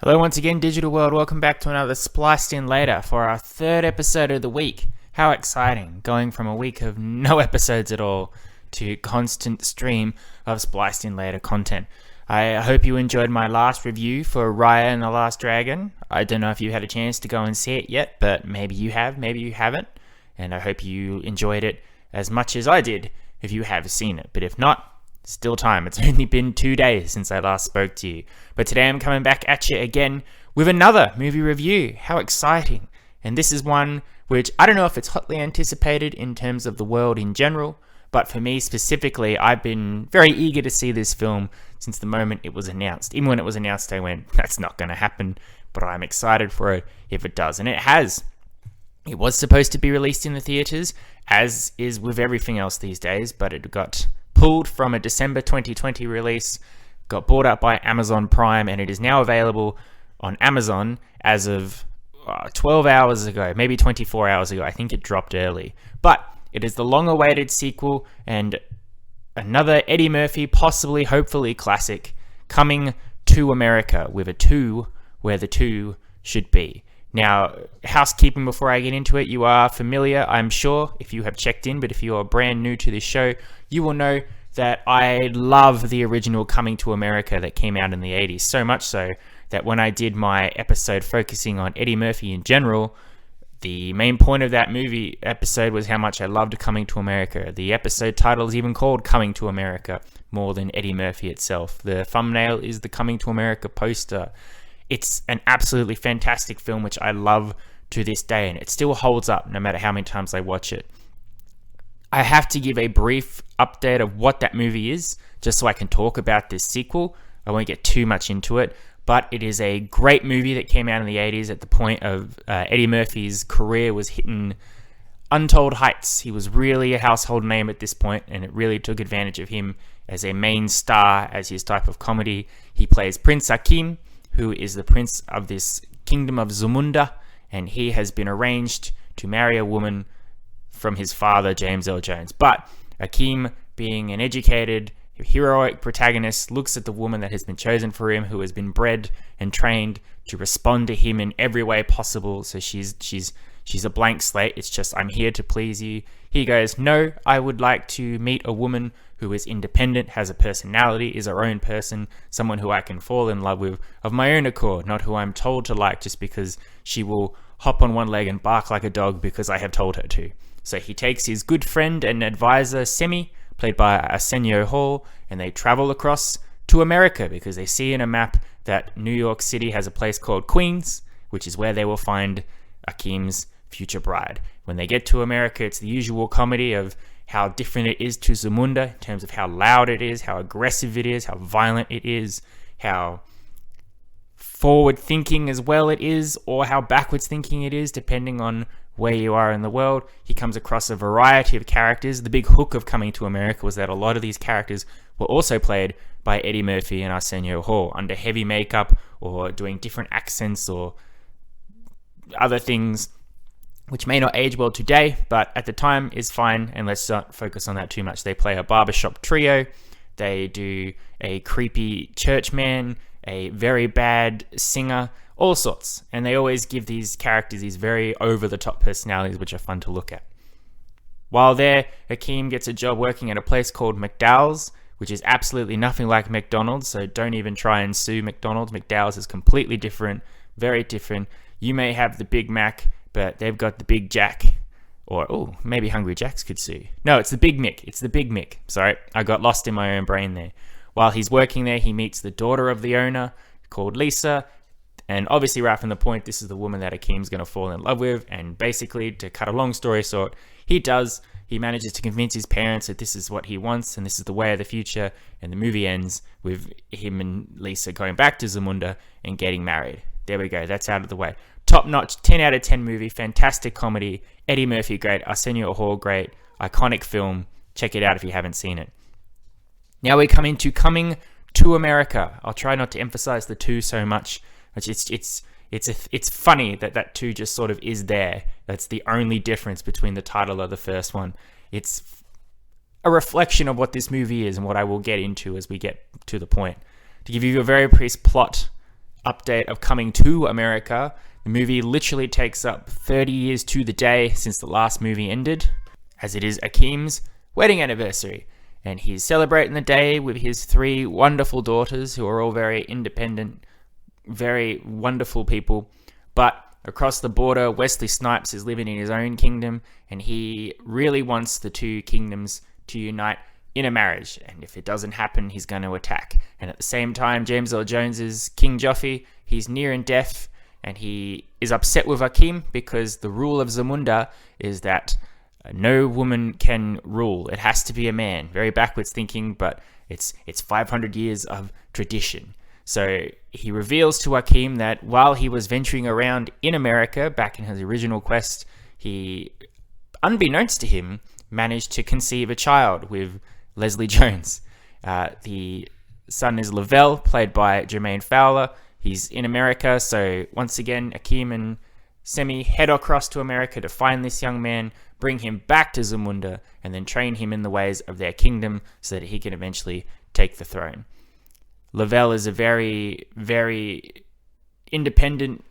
Hello once again, digital world. Welcome back to another Spliced In Later for our third episode of the week. How exciting, going from a week of no episodes at all to constant stream of Spliced In Later content. I hope you enjoyed my last review for Raya and the Last Dragon. I don't know if you had a chance to go and see it yet, but maybe you have, maybe you haven't. And I hope you enjoyed it as much as I did if you have seen it. But if not, still time. It's only been 2 days since I last spoke to you. But today I'm coming back at you again with another movie review. How exciting. And this is one which I don't know if it's hotly anticipated in terms of the world in general, but for me specifically, I've been very eager to see this film since the moment it was announced. Even when it was announced, I went, that's not going to happen, but I'm excited for it if it does. And it has. It was supposed to be released in the theaters, as is with everything else these days, but it got pulled from a December 2020 release, got bought up by Amazon Prime, and it is now available on Amazon as of 12 hours ago, maybe 24 hours ago. I think it dropped early. But it is the long-awaited sequel and another Eddie Murphy, possibly, hopefully classic, coming to America with a 2 where the 2 should be. Now, housekeeping before I get into it, you are familiar, I'm sure, if you have checked in, but if you are brand new to this show, you will know that I love the original Coming to America that came out in the 80s, so much so that when I did my episode focusing on Eddie Murphy in general, the main point of that movie episode was how much I loved Coming to America. The episode title is even called Coming to America, more than Eddie Murphy itself. The thumbnail is the Coming to America poster. It's an absolutely fantastic film, which I love to this day, and it still holds up no matter how many times I watch it. I have to give a brief update of what that movie is, just so I can talk about this sequel. I won't get too much into it, but it is a great movie that came out in the 80s at the point of Eddie Murphy's career was hitting untold heights. He was really a household name at this point, and it really took advantage of him as a main star as his type of comedy. He plays Prince Akeem, who is the prince of this kingdom of Zamunda, and he has been arranged to marry a woman from his father, James Earl Jones. But Akeem, being an educated, heroic protagonist, looks at the woman that has been chosen for him, who has been bred and trained to respond to him in every way possible. So she's a blank slate. It's just, I'm here to please you. He goes, no, I would like to meet a woman who is independent, has a personality, is her own person, someone who I can fall in love with of my own accord, not who I'm told to like just because she will hop on one leg and bark like a dog because I have told her to. So he takes his good friend and advisor, Semi, played by Arsenio Hall, and they travel across to America because they see in a map that New York City has a place called Queens, which is where they will find Akeem's future bride. When they get to America, it's the usual comedy of how different it is to Zamunda in terms of how loud it is, how aggressive it is, how violent it is, how forward-thinking as well it is, or how backwards-thinking it is, depending on where you are in the world. He comes across a variety of characters. The big hook of Coming to America was that a lot of these characters were also played by Eddie Murphy and Arsenio Hall under heavy makeup or doing different accents or other things which may not age well today, but at the time is fine, and let's not focus on that too much. They play a barbershop trio, they do a creepy churchman, a very bad singer, all sorts, and they always give these characters these very over-the-top personalities which are fun to look at. While there, Akeem gets a job working at a place called McDowell's, which is absolutely nothing like McDonald's, so don't even try and sue McDonald's. McDowell's is completely different, very different. You may have the Big Mac, but they've got the Big Jack, or maybe Hungry Jacks could sue. No, it's the Big Mick. It's the Big Mick. Sorry, I got lost in my own brain there. While he's working there, he meets the daughter of the owner called Lisa, and obviously right from the point, this is the woman that Akeem's going to fall in love with, and basically, to cut a long story short, he manages to convince his parents that this is what he wants, and this is the way of the future, and the movie ends with him and Lisa going back to Zamunda and getting married. There we go, that's out of the way. Top-notch, 10 out of 10 movie, fantastic comedy, Eddie Murphy great, Arsenio Hall great, iconic film. Check it out if you haven't seen it. Now we come into Coming to America. I'll try not to emphasize the 2 so much. It's funny that 2 just sort of is there. That's the only difference between the title of the first one. It's a reflection of what this movie is and what I will get into as we get to the point. To give you a very brief plot update of Coming to America, the movie literally takes up 30 years to the day since the last movie ended, as it is Akeem's wedding anniversary. And he's celebrating the day with his 3 wonderful daughters, who are all very independent, very wonderful people. But across the border, Wesley Snipes is living in his own kingdom, and he really wants the 2 kingdoms to unite in a marriage. And if it doesn't happen, he's going to attack. And at the same time, James Earl Jones's King Joffrey, he's near and deaf, and he is upset with Akeem because the rule of Zamunda is that no woman can rule. It has to be a man. Very backwards thinking, but it's 500 years of tradition. So he reveals to Akeem that while he was venturing around in America back in his original quest, he, unbeknownst to him, managed to conceive a child with Leslie Jones. The son is Lavelle, played by Jermaine Fowler. He's in America, so once again, Akeem and Semi head across to America to find this young man, bring him back to Zamunda, and then train him in the ways of their kingdom so that he can eventually take the throne. Lavelle is a very, very independent,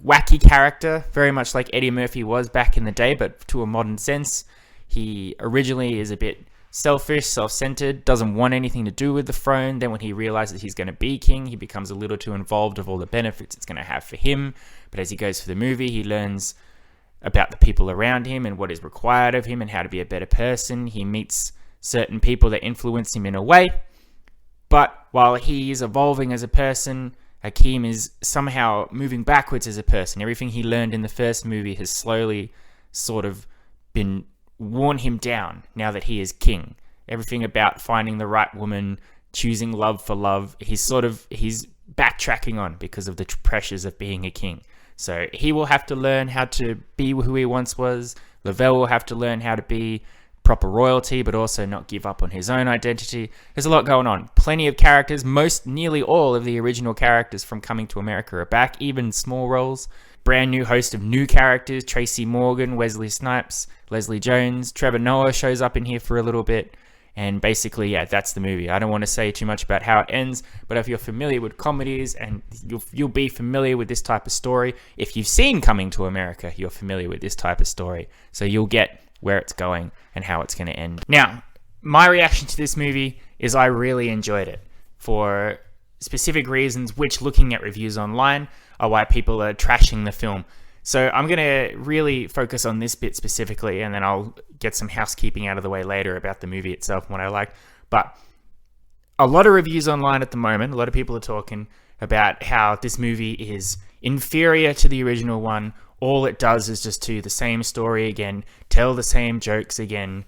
wacky character, very much like Eddie Murphy was back in the day, but to a modern sense. He originally is a bit selfish, self-centered, doesn't want anything to do with the throne. Then when he realizes he's going to be king, he becomes a little too involved with all the benefits it's going to have for him. But as he goes through the movie, he learns about the people around him and what is required of him and how to be a better person. He meets certain people that influence him in a way. But while he is evolving as a person, Akeem is somehow moving backwards as a person. Everything he learned in the first movie has slowly sort of been worn him down now that he is king. Everything about finding the right woman, choosing love for love, he's backtracking on because of the pressures of being a king. So he will have to learn how to be who he once was. Lavelle will have to learn how to be proper royalty, but also not give up on his own identity. There's a lot going on. Plenty of characters. Nearly all of the original characters from Coming to America are back, even small roles. Brand new host of new characters: Tracy Morgan, Wesley Snipes, Leslie Jones, Trevor Noah shows up in here for a little bit. And basically, yeah, that's the movie. I don't want to say too much about how it ends, but if you're familiar with comedies and you'll be familiar with this type of story. If you've seen Coming to America, you're familiar with this type of story. So you'll get where it's going and how it's going to end. Now, my reaction to this movie is I really enjoyed it for specific reasons, which, looking at reviews online, are why people are trashing the film. So I'm going to really focus on this bit specifically, and then I'll get some housekeeping out of the way later about the movie itself and what I like. But a lot of reviews online at the moment, a lot of people are talking about how this movie is inferior to the original one. All it does is just do the same story again, tell the same jokes again,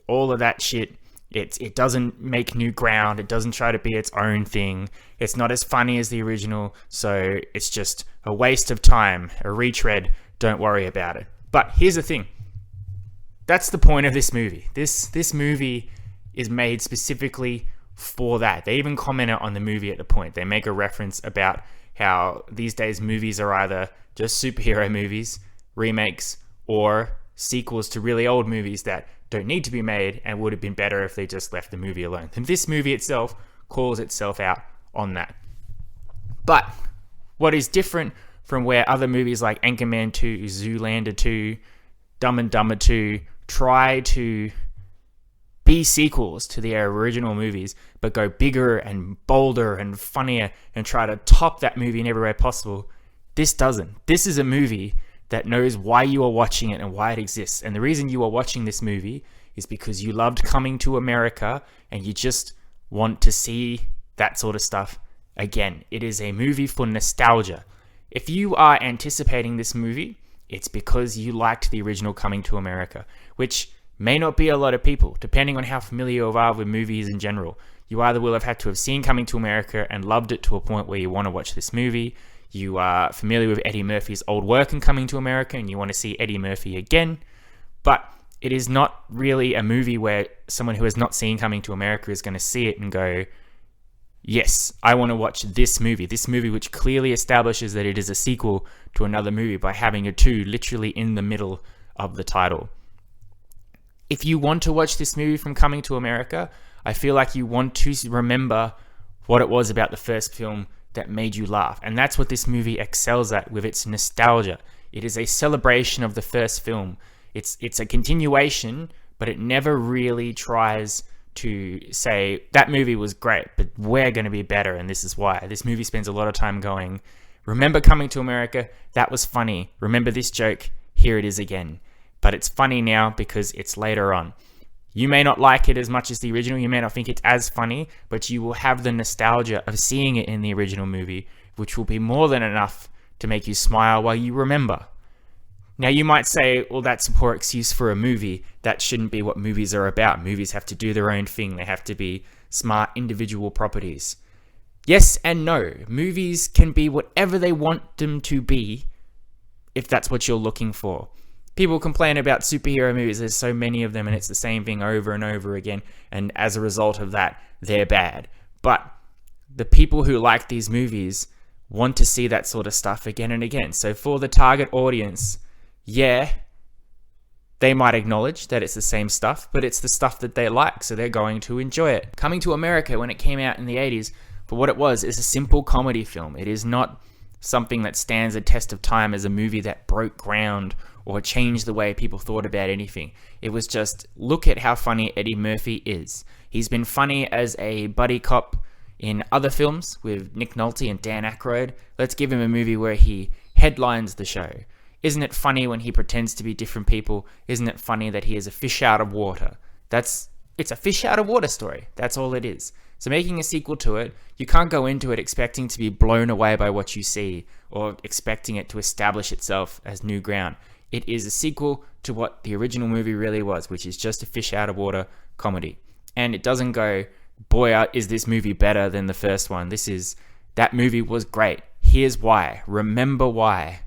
all of that shit. It doesn't make new ground. It doesn't try to be its own thing. It's not as funny as the original, so it's just a waste of time, a retread. Don't worry about it. But here's the thing. That's the point of this movie. This movie is made specifically for that. They even commented on the movie at the point. They make a reference about how these days movies are either just superhero movies, remakes, or sequels to really old movies that don't need to be made and would have been better if they just left the movie alone. And this movie itself calls itself out on that. But what is different from where other movies like Anchorman 2, Zoolander 2, Dumb and Dumber 2 try to be sequels to their original movies, but go bigger and bolder and funnier and try to top that movie in every way possible, this doesn't. This is a movie that knows why you are watching it and why it exists. And the reason you are watching this movie is because you loved Coming to America and you just want to see that sort of stuff again. It is a movie for nostalgia. If you are anticipating this movie, it's because you liked the original Coming to America, which may not be a lot of people, depending on how familiar you are with movies in general. You either will have had to have seen Coming to America and loved it to a point where you want to watch this movie. You are familiar with Eddie Murphy's old work in Coming to America and you want to see Eddie Murphy again. But it is not really a movie where someone who has not seen Coming to America is going to see it and go, yes, I want to watch this movie which clearly establishes that it is a sequel to another movie by having a 2 literally in the middle of the title. If you want to watch this movie from Coming to America, I feel like you want to remember what it was about the first film that made you laugh. And that's what this movie excels at with its nostalgia. It is a celebration of the first film. It's a continuation, but it never really tries to say, that movie was great, but we're going to be better, and this is why. This movie spends a lot of time going, remember Coming to America? That was funny. Remember this joke? Here it is again. But it's funny now because it's later on. You may not like it as much as the original. You may not think it's as funny, but you will have the nostalgia of seeing it in the original movie, which will be more than enough to make you smile while you remember. Now, you might say, well, that's a poor excuse for a movie. That shouldn't be what movies are about. Movies have to do their own thing. They have to be smart individual properties. Yes and no. Movies can be whatever they want them to be, if that's what you're looking for. People complain about superhero movies. There's so many of them, and it's the same thing over and over again. And as a result of that, they're bad. But the people who like these movies want to see that sort of stuff again and again. So for the target audience, yeah, they might acknowledge that it's the same stuff, but it's the stuff that they like, so they're going to enjoy it. Coming to America, when it came out in the 80s, for what it was, is a simple comedy film. It is not something that stands a test of time as a movie that broke ground or changed the way people thought about anything. It was just, look at how funny Eddie Murphy is. He's been funny as a buddy cop in other films with Nick Nolte and Dan Aykroyd. Let's give him a movie where he headlines the show. Isn't it funny when he pretends to be different people? Isn't it funny that he is a fish out of water? It's a fish out of water story. That's all it is. So making a sequel to it, you can't go into it expecting to be blown away by what you see or expecting it to establish itself as new ground. It is a sequel to what the original movie really was, which is just a fish out of water comedy. And it doesn't go, boy, is this movie better than the first one. That movie was great. Here's why. Remember why.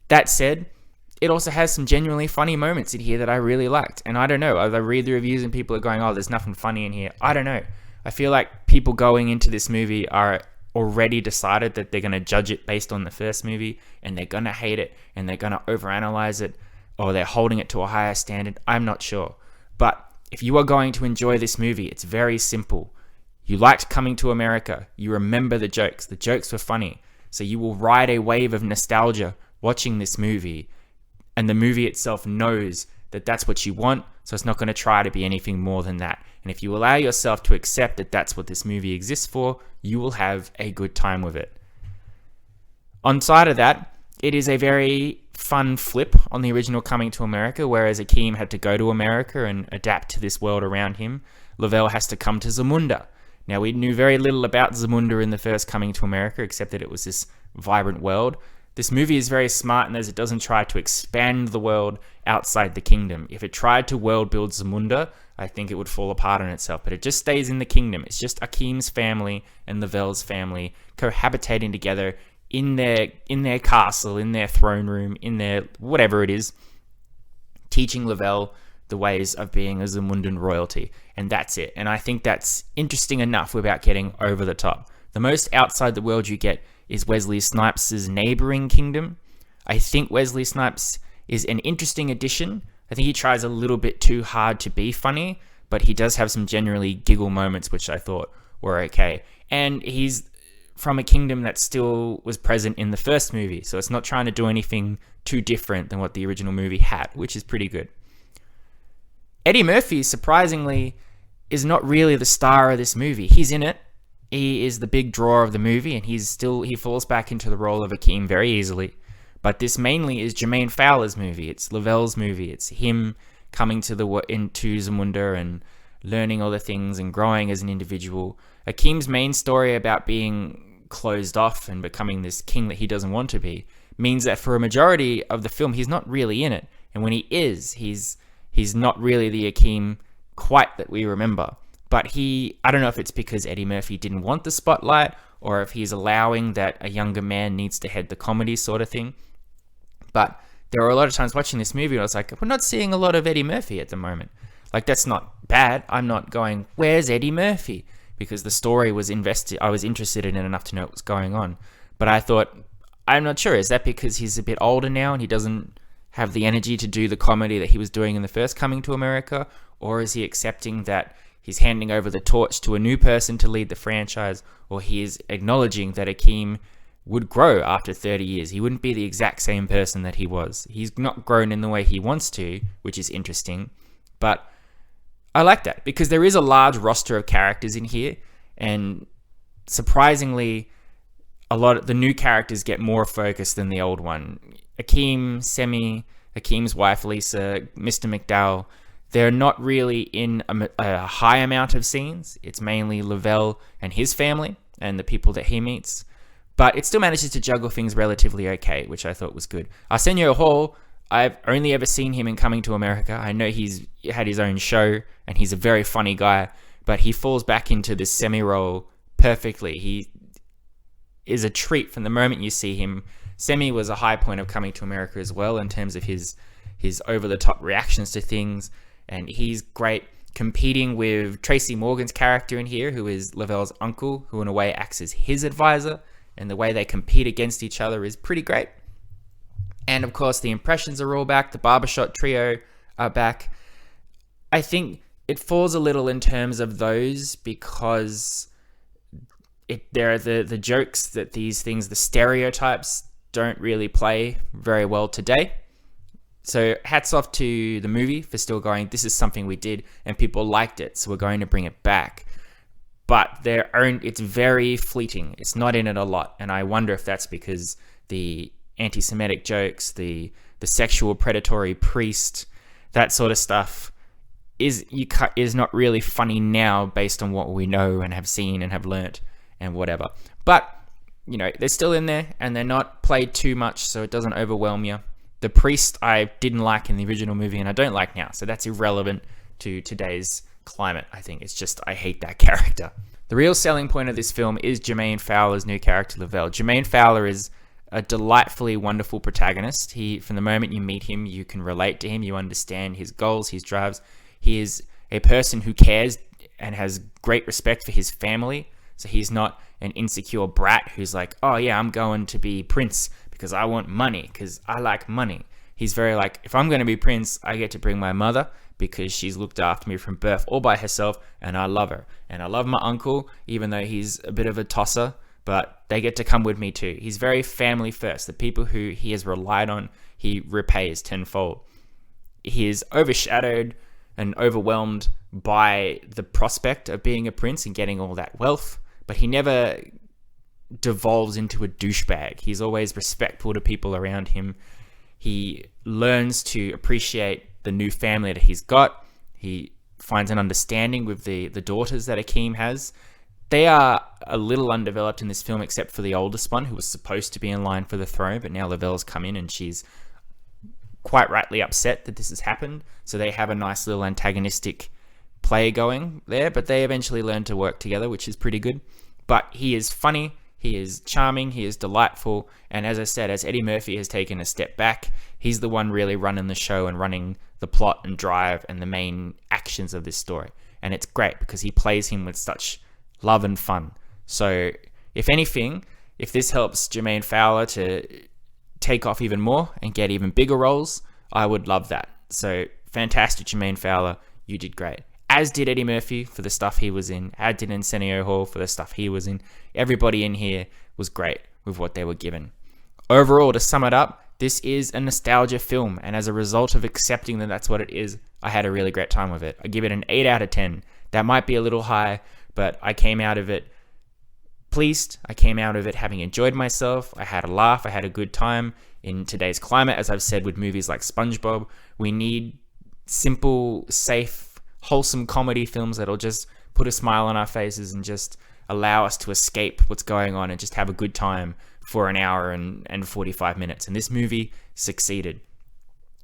That said, it also has some genuinely funny moments in here that I really liked. And I don't know, I read the reviews and people are going, oh, there's nothing funny in here. I don't know. I feel like people going into this movie are already decided that they're going to judge it based on the first movie, and they're going to hate it, and they're going to overanalyze it, or they're holding it to a higher standard. I'm not sure. But if you are going to enjoy this movie, it's very simple. You liked Coming to America. You remember the jokes. The jokes were funny. So you will ride a wave of nostalgia watching this movie, and the movie itself knows that that's what you want, so it's not going to try to be anything more than that. And if you allow yourself to accept that that's what this movie exists for, you will have a good time with it. On side of that, it is a very fun flip on the original Coming to America, whereas Akeem had to go to America and adapt to this world around him. Lavelle has to come to Zamunda. Now, we knew very little about Zamunda in the first Coming to America, except that it was this vibrant world. This movie is very smart in that it doesn't try to expand the world outside the kingdom. If it tried to world build Zamunda, I think it would fall apart on itself. But it just stays in the kingdom. It's just Akeem's family and Lavelle's family cohabitating together in their castle, in their throne room, in their whatever it is, teaching Lavelle the ways of being a Zamundan royalty. And that's it. And I think that's interesting enough without getting over the top. The most outside the world you get is Wesley Snipes' neighboring kingdom. I think Wesley Snipes is an interesting addition. I think he tries a little bit too hard to be funny, but he does have some generally giggle moments, which I thought were okay. And he's from a kingdom that still was present in the first movie, so it's not trying to do anything too different than what the original movie had, which is pretty good. Eddie Murphy, surprisingly, is not really the star of this movie. He's in it. He is the big draw of the movie, and he falls back into the role of Akeem very easily. But this mainly is Jermaine Fowler's movie. It's Lavelle's movie. It's him coming into Zamunda and learning all the things and growing as an individual. Akeem's main story about being closed off and becoming this king that he doesn't want to be means that for a majority of the film, he's not really in it. And when he is, he's not really the Akeem quite that we remember. But I don't know if it's because Eddie Murphy didn't want the spotlight, or if he's allowing that a younger man needs to head the comedy sort of thing. But there were a lot of times watching this movie, and I was like, we're not seeing a lot of Eddie Murphy at the moment. Like, that's not bad. I'm not going, where's Eddie Murphy? Because the story was I was interested in it enough to know what was going on. But I thought, I'm not sure. Is that because he's a bit older now and he doesn't have the energy to do the comedy that he was doing in the first Coming to America? Or is he accepting that he's handing over the torch to a new person to lead the franchise, or he is acknowledging that Akeem would grow after 30 years. He wouldn't be the exact same person that he was. He's not grown in the way he wants to, which is interesting. But I like that because there is a large roster of characters in here, and surprisingly, a lot of the new characters get more focus than the old one. Akeem, Semi, Akeem's wife Lisa, Mr. McDowell, they're not really in a high amount of scenes. It's mainly Lavelle and his family and the people that he meets. But it still manages to juggle things relatively okay, which I thought was good. Arsenio Hall, I've only ever seen him in Coming to America. I know he's had his own show, and he's a very funny guy, but he falls back into this semi-role perfectly. He is a treat from the moment you see him. Semi was a high point of Coming to America as well in terms of his over-the-top reactions to things, and he's great competing with Tracy Morgan's character in here, who is Lavelle's uncle, who in a way acts as his advisor, and the way they compete against each other is pretty great. And of course, the impressions are all back. The barbershop trio are back. I think it falls a little in terms of those because there are the jokes that these things, the stereotypes, don't really play very well today. So hats off to the movie for still going, this is something we did and people liked it, so we're going to bring it back. But it's very fleeting. It's not in it a lot. And I wonder if that's because the anti-Semitic jokes, the sexual predatory priest, that sort of stuff is not really funny now based on what we know and have seen and have learnt and whatever. But, they're still in there and they're not played too much, so it doesn't overwhelm you. The priest I didn't like in the original movie and I don't like now, so that's irrelevant to today's climate. I think it's just I hate that character. The real selling point of this film is Jermaine Fowler's new character Lavelle. Jermaine Fowler is a delightfully wonderful protagonist. From the moment you meet him, you can relate to him, you understand his goals, his drives. He is a person who cares and has great respect for his family. So he's not an insecure brat who's like, oh yeah, I'm going to be Prince because I want money, because I like money. He's very like, if I'm going to be Prince, I get to bring my mother because she's looked after me from birth all by herself, and I love her. And I love my uncle, even though he's a bit of a tosser, but they get to come with me too. He's very family first. The people who he has relied on, he repays tenfold. He is overshadowed and overwhelmed by the prospect of being a prince and getting all that wealth, but he never devolves into a douchebag. He's always respectful to people around him. He learns to appreciate the new family that he's got. He finds an understanding with the daughters that Akeem has. They are a little undeveloped in this film, except for the oldest one, who was supposed to be in line for the throne, but now Lavelle's come in and she's quite rightly upset that this has happened. So they have a nice little antagonistic play going there, but they eventually learn to work together, which is pretty good. But he is funny, he is charming, he is delightful, and as I said, as Eddie Murphy has taken a step back, he's the one really running the show and running the plot and drive and the main actions of this story. And it's great because he plays him with such love and fun. So if anything, if this helps Jermaine Fowler to take off even more and get even bigger roles, I would love that. So fantastic, Jermaine Fowler, you did great. As did Eddie Murphy for the stuff he was in, as did Arsenio Hall for the stuff he was in. Everybody in here was great with what they were given. Overall, to sum it up, this is a nostalgia film, and as a result of accepting that that's what it is, I had a really great time with it. I give it an 8 out of 10. That might be a little high, but I came out of it pleased. I came out of it having enjoyed myself. I had a laugh. I had a good time. In today's climate, as I've said with movies like SpongeBob, we need simple, safe, wholesome comedy films that'll just put a smile on our faces and just allow us to escape what's going on and just have a good time for an hour and 45 minutes. And this movie succeeded.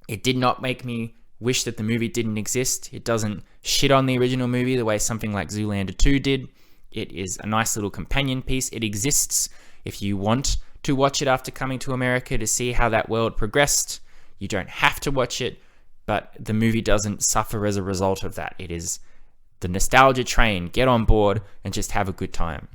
It did not make me wish that the movie didn't exist. It doesn't shit on the original movie the way something like Zoolander 2 did. It is a nice little companion piece. It exists if you want to watch it after Coming to America to see how that world progressed. You don't have to watch it, but the movie doesn't suffer as a result of that. It is the nostalgia train. Get on board and just have a good time.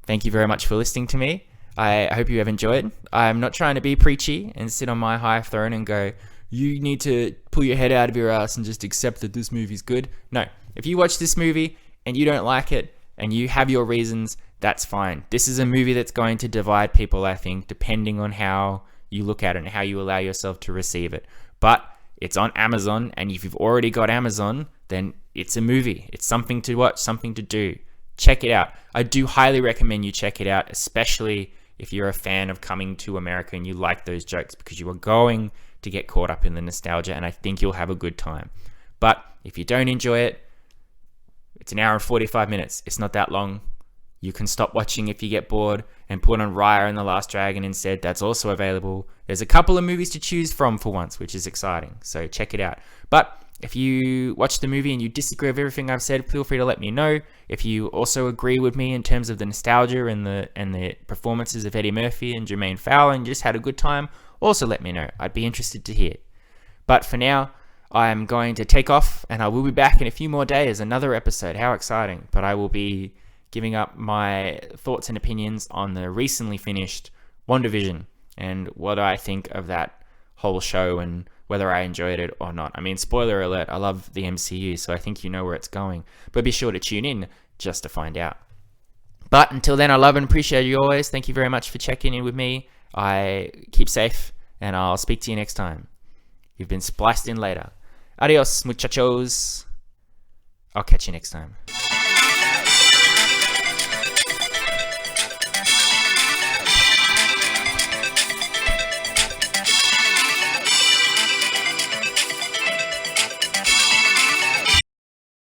Thank you very much for listening to me. I hope you have enjoyed. I'm not trying to be preachy and sit on my high throne and go, you need to pull your head out of your ass and just accept that this movie's good. No, If you watch this movie and you don't like it and you have your reasons, that's fine. This is a movie that's going to divide people, I think, depending on how you look at it and how you allow yourself to receive it. But it's on Amazon, and if you've already got Amazon, then it's a movie. It's something to watch, something to do. Check it out. I do highly recommend you check it out, especially if you're a fan of Coming to America and you like those jokes, because you are going to get caught up in the nostalgia, and I think you'll have a good time. But if you don't enjoy it, it's an hour and 45 minutes. It's not that long. You can stop watching if you get bored and put on Raya and the Last Dragon instead. That's also available. There's a couple of movies to choose from for once, which is exciting. So check it out. But if you watch the movie and you disagree with everything I've said, feel free to let me know. If you also agree with me in terms of the nostalgia and the performances of Eddie Murphy and Jermaine Fowler and just had a good time, also let me know. I'd be interested to hear. But for now, I'm going to take off, and I will be back in a few more days. Another episode. How exciting. But I will be giving up my thoughts and opinions on the recently finished WandaVision and what I think of that whole show and whether I enjoyed it or not. I mean, spoiler alert, I love the MCU, so I think you know where it's going. But be sure to tune in just to find out. But until then, I love and appreciate you always. Thank you very much for checking in with me. I keep safe, and I'll speak to you next time. You've been spliced in later. Adios, muchachos. I'll catch you next time.